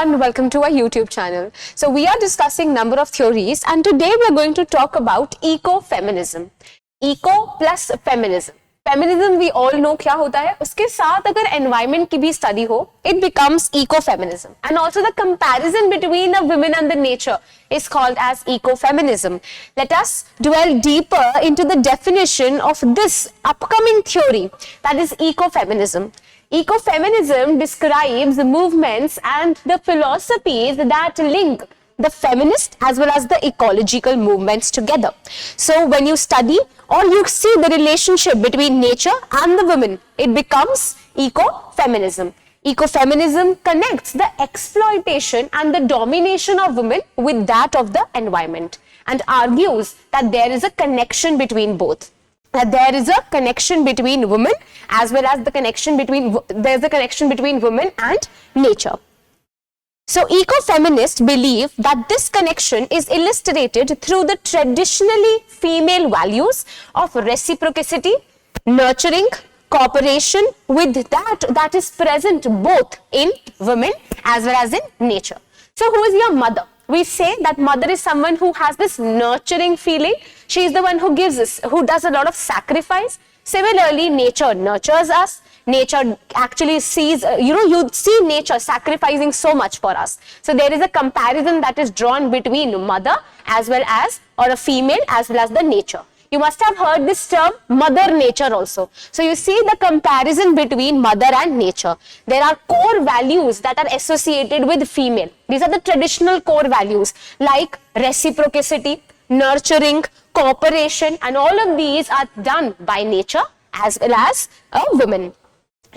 everyone, welcome to our YouTube channel. So we are discussing number of theories and today we are going to talk about ecofeminism. Eco plus feminism. Feminism we all know क्या होता है, उसके साथ अगर environment की भी study हो, it becomes ecofeminism. And also the comparison between the women and the nature is called as ecofeminism. Let us dwell deeper into the definition of this upcoming theory, that is ecofeminism. Ecofeminism describes the movements and the philosophies that link the feminist as well as the ecological movements together. So when you study or you see the relationship between nature and the women, it becomes ecofeminism. Ecofeminism connects the exploitation and the domination of women with that of the environment and argues that there is a connection between both. That there is a connection between women as well as there's a connection between women and nature. So ecofeminists believe that this connection is illustrated through the traditionally female values of reciprocity, nurturing, cooperation with that is present both in women as well as in nature. So who is your mother? We say that mother is someone who has this nurturing feeling. She is the one who gives us, who does a lot of sacrifice. Similarly, nature nurtures us. Nature actually sees, you see nature sacrificing so much for us. So there is a comparison that is drawn between mother as well as, or a female as well as the nature. You must have heard this term mother nature also. So you see the comparison between mother and nature. There are core values that are associated with female. These are the traditional core values like reciprocity, nurturing, cooperation, and all of these are done by nature as well as a woman.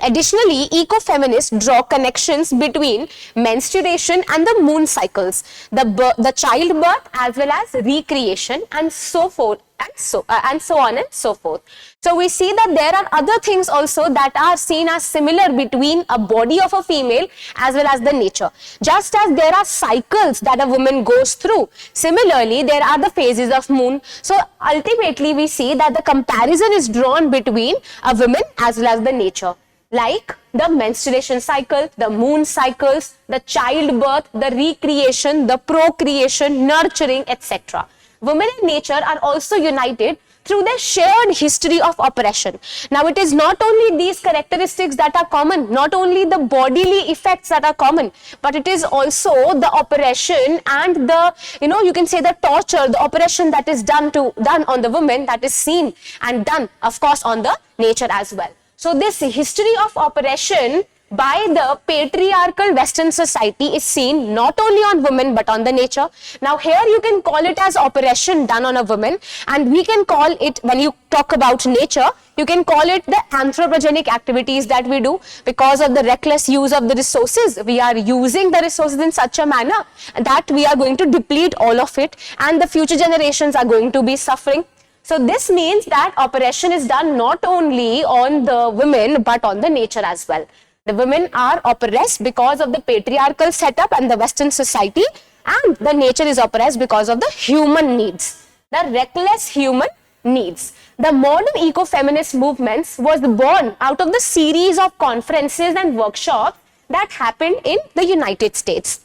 Additionally, ecofeminists draw connections between menstruation and the moon cycles, the childbirth as well as recreation, and so forth and so on and so forth. So we see that there are other things also that are seen as similar between a body of a female as well as the nature. Just as there are cycles that a woman goes through, similarly there are the phases of moon. So ultimately we see that the comparison is drawn between a woman as well as the nature, like the menstruation cycle, the moon cycles, the childbirth, the recreation, the procreation, nurturing, etc. Women and nature are also united through their shared history of oppression. Now it is not only these characteristics that are common, not only the bodily effects that are common, but it is also the oppression and the, you can say the torture, the oppression that is done on the women, that is seen and done, of course, on the nature as well. So this history of oppression by the patriarchal Western society is seen not only on women but on the nature. Now here you can call it as oppression done on a woman, and we can call it, when you talk about nature, you can call it the anthropogenic activities that we do because of the reckless use of the resources. We are using the resources in such a manner that we are going to deplete all of it and the future generations are going to be suffering. So this means that oppression is done not only on the women but on the nature as well. The women are oppressed because of the patriarchal setup and the Western society, and the nature is oppressed because of the human needs, the reckless human needs. The modern ecofeminist movements was born out of the series of conferences and workshops that happened in the United States.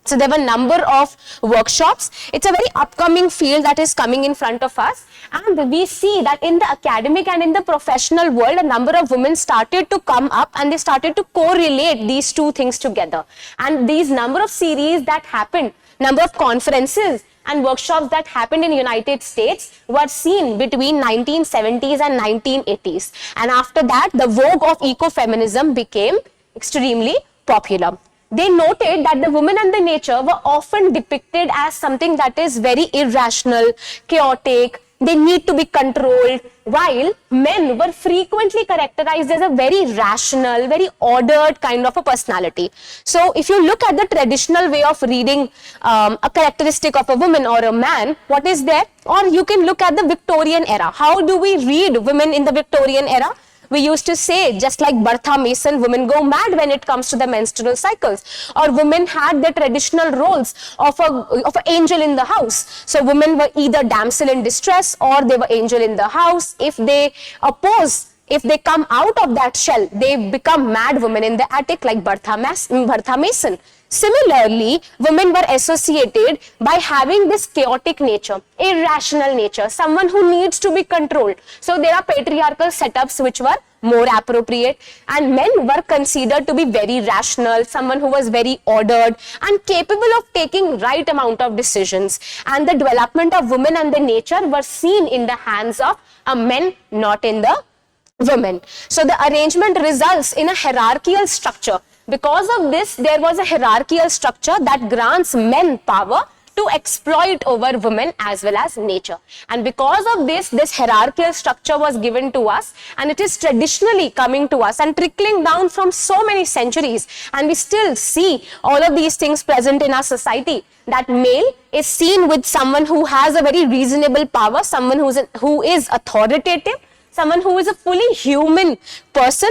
So there were a number of workshops. It's a very upcoming field that is coming in front of us, and we see that in the academic and in the professional world, a number of women started to come up and they started to correlate these two things together. And these number of series that happened, number of conferences and workshops that happened in United States were seen between 1970s and 1980s. And after that, the vogue of ecofeminism became extremely popular. They noted that the woman and the nature were often depicted as something that is very irrational, chaotic, they need to be controlled, while men were frequently characterized as a very rational, very ordered kind of a personality. So if you look at the traditional way of reading a characteristic of a woman or a man, what is there? Or you can look at the Victorian era. How do we read women in the Victorian era? We used to say, just like Bertha Mason, women go mad when it comes to the menstrual cycles. Or women had the traditional roles of an angel in the house. So women were either damsel in distress or they were angel in the house. If they oppose, if they come out of that shell, they become mad women in the attic like Bertha Mason. Similarly, women were associated by having this chaotic nature, irrational nature, someone who needs to be controlled. So there are patriarchal setups which were more appropriate, and men were considered to be very rational, someone who was very ordered and capable of taking right amount of decisions. And the development of women and the nature were seen in the hands of men, not in the women. So the arrangement results in a hierarchical structure. Because of this, there was a hierarchical structure that grants men power to exploit over women as well as nature. And because of this hierarchical structure was given to us, and it is traditionally coming to us and trickling down from so many centuries, and we still see all of these things present in our society, that male is seen with someone who has a very reasonable power, someone who is authoritative, someone who is a fully human person,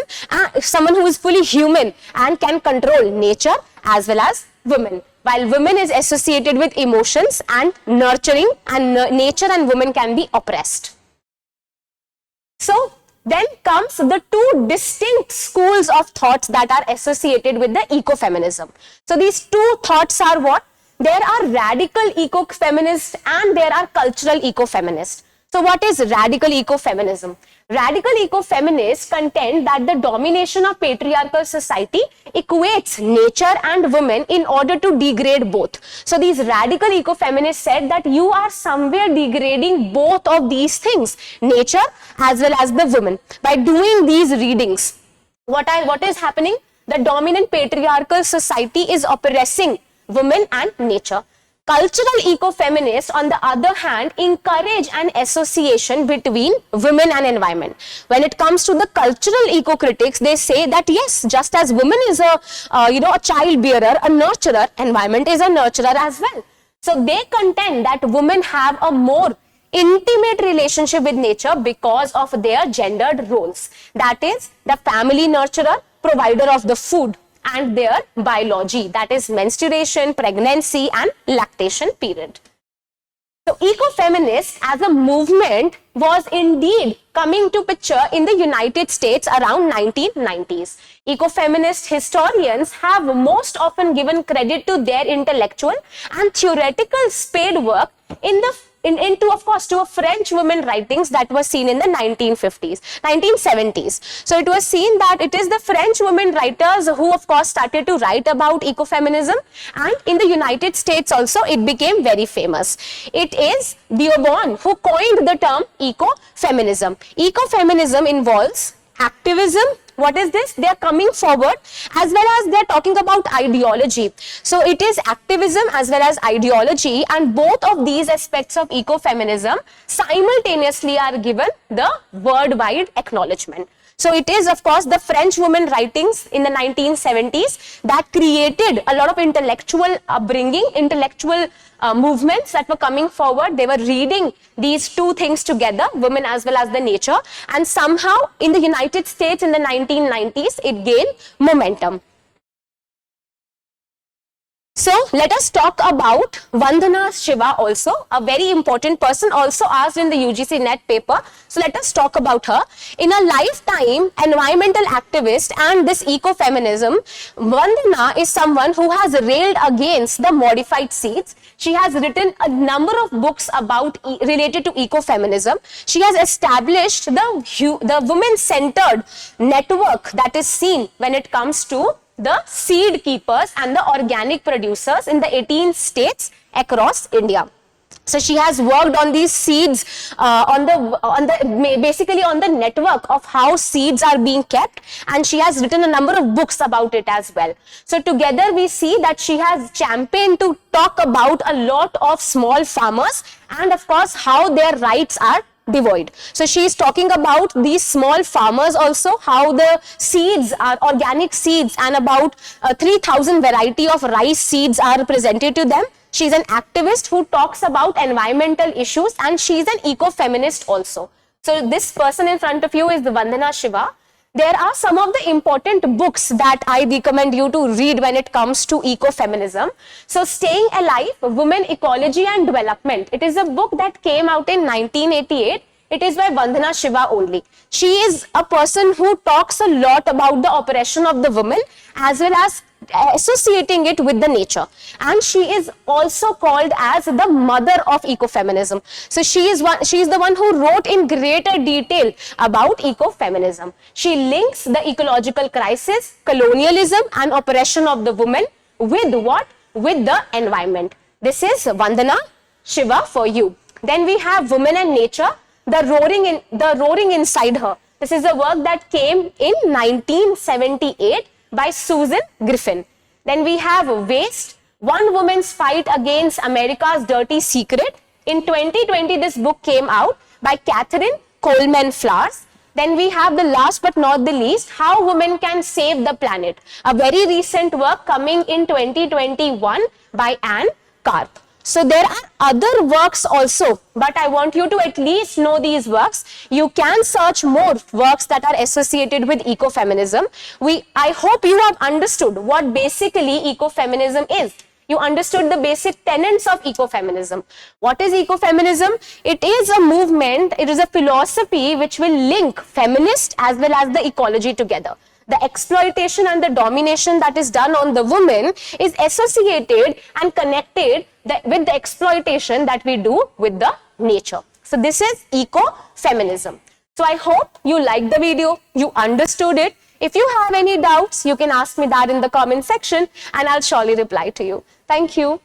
someone who is fully human and can control nature as well as women. While women is associated with emotions and nurturing, and nature and women can be oppressed. So then comes the two distinct schools of thoughts that are associated with the ecofeminism. So these two thoughts are what? There are radical ecofeminists and there are cultural ecofeminists. So what is radical ecofeminism? Radical ecofeminists contend that the domination of patriarchal society equates nature and women in order to degrade both. So these radical ecofeminists said that you are somewhere degrading both of these things, nature as well as the women. By doing these readings, what is happening? The dominant patriarchal society is oppressing women and nature. Cultural ecofeminists, on the other hand, encourage an association between women and environment. When it comes to the cultural eco-critics, they say that yes, just as woman is a child bearer, a nurturer, environment is a nurturer as well. So they contend that women have a more intimate relationship with nature because of their gendered roles. That is, the family nurturer, provider of the food, and their biology, that is menstruation, pregnancy and lactation period. So ecofeminist as a movement was indeed coming to picture in the United States around 1990s. Ecofeminist historians have most often given credit to their intellectual and theoretical spade work to a French woman writings that was seen in the 1970s. So it was seen that it is the French women writers who of course started to write about ecofeminism, and in the United States also it became very famous. It is Beaubon who coined the term ecofeminism. Ecofeminism involves activism. What is this? They are coming forward as well as they are talking about ideology. So it is activism as well as ideology, and both of these aspects of ecofeminism simultaneously are given the worldwide acknowledgement. So it is of course the French women writings in the 1970s that created a lot of intellectual upbringing, intellectual movements that were coming forward. They were reading these two things together, women as well as the nature, and somehow in the United States in the 1990s it gained momentum. So let us talk about Vandana Shiva also, a very important person also asked in the UGC-NET paper. So let us talk about her. In a lifetime environmental activist and this ecofeminism, Vandana is someone who has railed against the modified seeds. She has written a number of books related to ecofeminism. She has established the women-centered network that is seen when it comes to the seed keepers and the organic producers in the 18 states across India. So she has worked on these seeds, basically on the network of how seeds are being kept, and she has written a number of books about it as well. So together we see that she has championed to talk about a lot of small farmers and of course how their rights are devoid. So she is talking about these small farmers also, how the seeds are organic seeds, and about 3,000 variety of rice seeds are presented to them. She is an activist who talks about environmental issues, and she is an ecofeminist also. So this person in front of you is the Vandana Shiva. There are some of the important books that I recommend you to read when it comes to ecofeminism. So Staying Alive, Women, Ecology and Development. It is a book that came out in 1988. It is by Vandana Shiva only. She is a person who talks a lot about the oppression of the women as well as associating it with the nature. And she is also called as the mother of ecofeminism. So she is the one who wrote in greater detail about ecofeminism. She links the ecological crisis, colonialism and oppression of the woman with what? With the environment. This is Vandana Shiva for you. Then we have Women and Nature, the roaring inside her. This is a work that came in 1978 by Susan Griffin. Then we have Waste, One Woman's Fight Against America's Dirty Secret. In 2020, this book came out by Catherine Coleman Flowers. Then we have the last but not the least, How Women Can Save the Planet, a very recent work coming in 2021 by Anne Karp. So there are other works also, but I want you to at least know these works. You can search more works that are associated with ecofeminism. I hope you have understood what basically ecofeminism is. You understood the basic tenets of ecofeminism. What is ecofeminism? It is a movement, it is a philosophy which will link feminist as well as the ecology together. The exploitation and the domination that is done on the woman is associated and connected with the exploitation that we do with the nature. So this is ecofeminism. So I hope you liked the video, you understood it. If you have any doubts, you can ask me that in the comment section and I'll surely reply to you. Thank you.